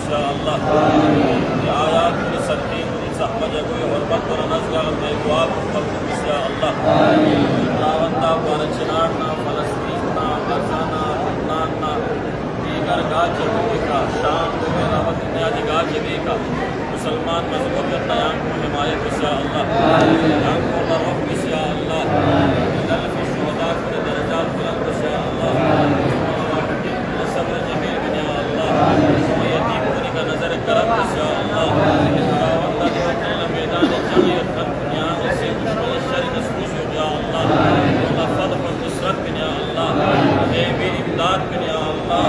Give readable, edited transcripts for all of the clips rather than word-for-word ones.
بسیا اللہ آیات کی سرکین کی زحمت کوئی حرمت پر نزگار میں دعا پر بسیا اللہ راوندہ پارچنارنا فلسطیننا غزانا لبناننا دیگر گاج کا شام وغیرہ و دنیا دی گاج کا مسلمان مذہبیت نیام کو حمایت بسیا اللہ یان کو روح بسیا اللہ الف شہداء کو درجات بلند بسیا اللہ صبر جمیل بن یا اللہ یتیم ہونے کا نظر کرم بسیا اللہ خداوندہ دیوکل میدان جنگ خط دنیا سے دشمن شر نسوس ہو یا اللہ فتح و نصرت بن یا اللہ غیبی امداد بن یا اللہ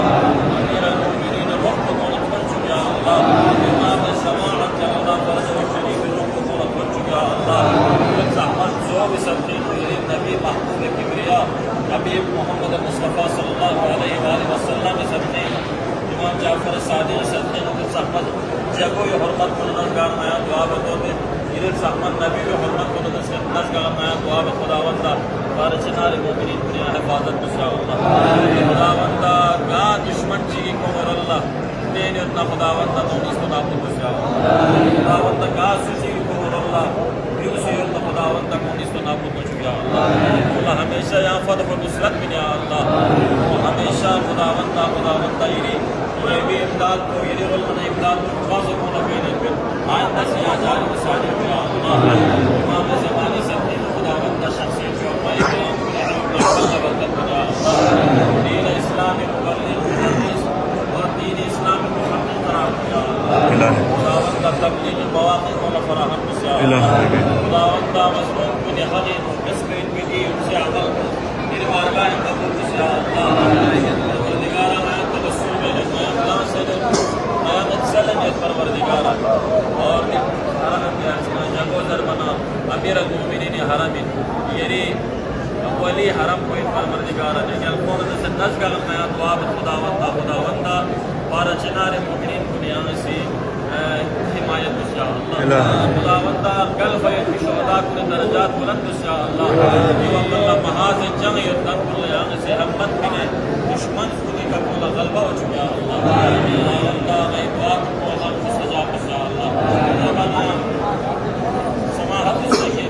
امیر المؤمنین وقت مولت بن چک یا اللہ امام سماعت یا اللہ فرض و شریف روح مولت بن چک یا اللہ زحمت زوب سبقی نبی محبوب کبریا حبیب محمد مصطفیٰ صلی اللہ علیہ وآلہ وسلم سبقی امام جعفر صادق صدقی نبی زحمت جگو یہ حرمت کننگار مایا دعا بتوتے یہ زحمت نبی و حرمت کننگار مایا دعا بخداوندہ بارچنار مومنین دنیا حفاظت بسیا اللہ خداوندہ گا دشمن چی کمر اللہ دین اتنا خداوندہ نونیس کو نابود بسیا اللہ خداوندہ گا سوچی کمر اللہ یوسی اتنا خداوندہ نونیس کو نابود بسیا اللہ ہمیشہ یہاں فتح و نصرت بن یا اللہ ہمیشہ خداوندہ یہ بھی امداد کو یہ رولنا امداد کو خواص کو نبینے پر آئندہ سے آجال مساجد بیا اللہ امام زمانی سبتی خداوندہ شخصیت جو ہمارے کرام اللہ برکت بیا اللہ دین اسلامی مبلغ محدث اور دین اسلامی محمد قرار بیا اللہ خداوندہ تبلیغ مواقع کو فراہم بسیا اللہ خداوندہ مظلوم بن حقی قسم بدی ان سے عمل میرے بارگاہ قبول بسیا اللہ پروردگارہ میں تبسل میں اللہ سے قیامت سلمیت پروردگارہ اور حرم جگو دربنا امیر المؤمنین حرم یری اولی حرم کو پروردگارہ جنگل القرآن سے نزگل میں دعا خداوندہ بارچنار مومنین دنیا سے حمایت بسیا اللہ خداوندہ قلب شہداء کو درجات بلند بسیا اللہ اللہ محاذ جنگ یدن کل یعنی سے ہمت بنے دشمن خودی کا کل غلبہ ہو چکیا اللہ اللہ غیب بات کو اللہ کو سجا بسیا اللہ ربنا سماحت سکے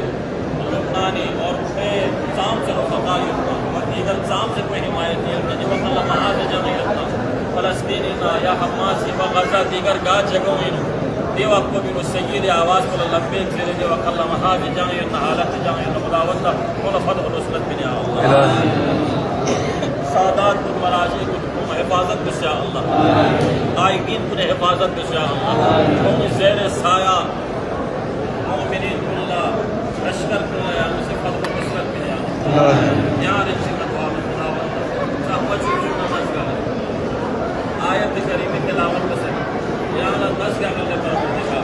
لبنانی اور پہ سام سے رفقا یدن اور دیگر سام سے کوئی حمایت نہیں ہوتا جب اللہ محاذ جنگ یدن فلسطینی یا حماسی و غزہ دیگر گاہ جگہوں دیو آپ کو بھی وہ سید آواز کو لبیک سے دیو اللہ محاذ جنگ یدن حالت جنگ یدن خداوندہ کل فتح و نصرت بن یا اللہ سادات کو مراجع کو حفاظت بسیا اللہ آئین کو حفاظت بسیا اللہ قوم زیر سایہ مومنین اللہ لشکر کو یعنی سے فتح و نصرت بن یا اللہ یہاں رچی مطابق خداوندہ صحبت جو نماز کرے آیت کریم تلاوت بسے یا اللہ نس کیا کرنے پر دیکھا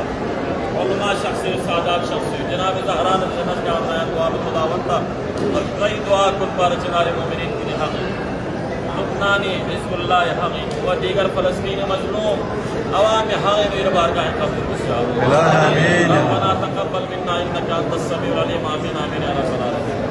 علماء شخصی سادات شخصی جناب زہران جنت کا آمین دعا خداوندہ اور کئی دعا کن پر چنار مومنین کی حق لبنانی حزب اللہ حقی و دیگر فلسطین مظلوم عوام حقی میر بارگاہ قبول بسیا ربنا تقبل منا انکا انت السمیع العلیم آمین آمین یا رب العالمین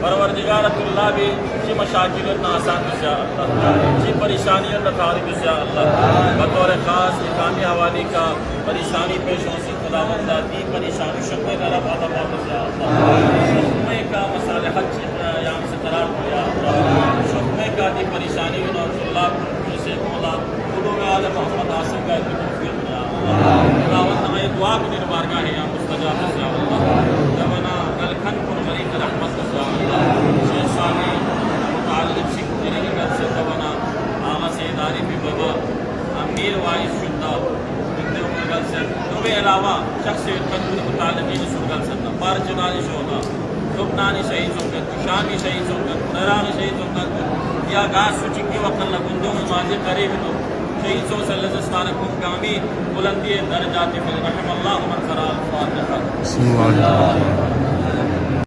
پروردگارت اللہ بھی چی مشاکلت آسان بسیا اللہ چی پریشانیت تاری بسیا اللہ بطور خاص اقامی حوالی کا پریشانی پیشوں سے خداوندہ دی پریشانی شکمے کا رب آدھا بسیا اللہ شکمے کا مصالحت یہاں سے قرار دیا اللہ شکمے کا دی پریشانی اللہ جسے مولا قلوب عالم محمد حاصل کا ایک توفیق دیا اللہ خداوندہ میں دعا کو دیر بارگاہ ہے یا مستجاب بسیا اللہ جوانا نلکھن پر غریق رحمت بسیا اللہ شیخ ثانی متعلق سکھتری کے گھر سے جوانا آغا سیداری بھی بابا امیر وائز شدہ بندے کے گھر سے دوے علاوہ شخص قدر متعلقین سر گھر سے بار جنالی شہدہ لبنانی شہید سنگت شامی شہید سنگت نرانی شہید سنگت یا گاس سچکی وقت اللہ گندوں میں ماضی قریب تو شہید سو سے لزستان کم کامی بلندی درجات فی رحم اللہ من سرا الفاتحہ